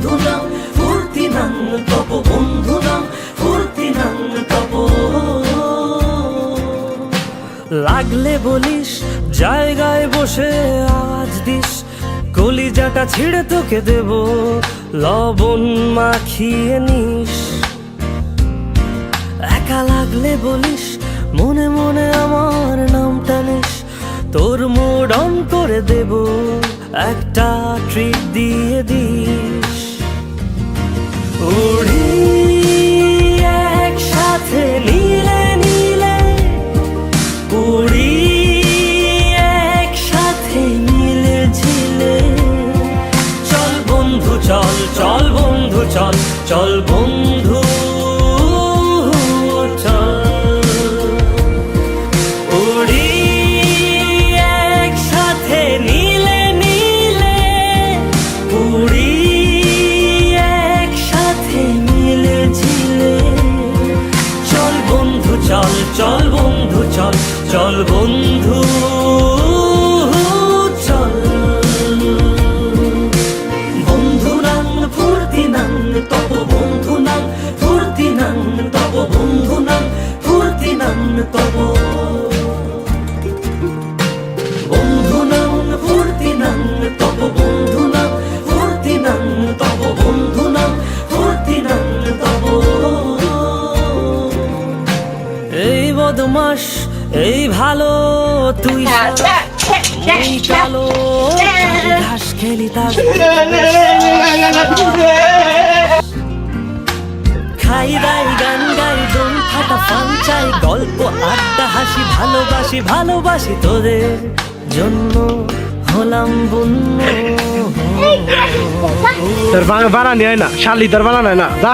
বন্ধু নাম ফুর্তি নাম তপ বন্ধু নাম ফুর্তি নাম তপ লাগলে বলিস জায়গায় বসে আওয়াজ দিস কলিজাটা ছিঁড়ে তোকে দেব লবণ মাখিয়ে নিস একা লাগলে বলিস মনে মনে আমার নামটা নিস তোর মুড অন করে দেব একটা ট্রিট দিয়ে দিস উড়ি একসাথে নীলে নীলে উড়ি একসাথে নীলে ঝিলে চল বন্ধু চল চল বন্ধু চল চল বন্ধু চল চল বন্ধু চল চল বন্ধু চল বন্ধু নাম ফুর্তি নাম তপ বন্ধু নাম ফুর্তি নাম তপ বন্ধু নাম ফুর্তি নাম তপ বন্ধু নাম ফুর্তি নাম তপ বন্ধু নাম ফুর্তি নাম তপ বন্ধু নাম ফুর্তি নাম তপ এই বদমাস এই ভালো তুই এই কালো ঘাস খেলি তা খাই দাই গান গাই দম ফাটা ফান চাই গল্প আড্ডা হাসি ভালোবাসি ভালোবাসি তোদের জন্য হলাম বন্য তোর বানানি হয় না শালি তোর বানানো হয় না যা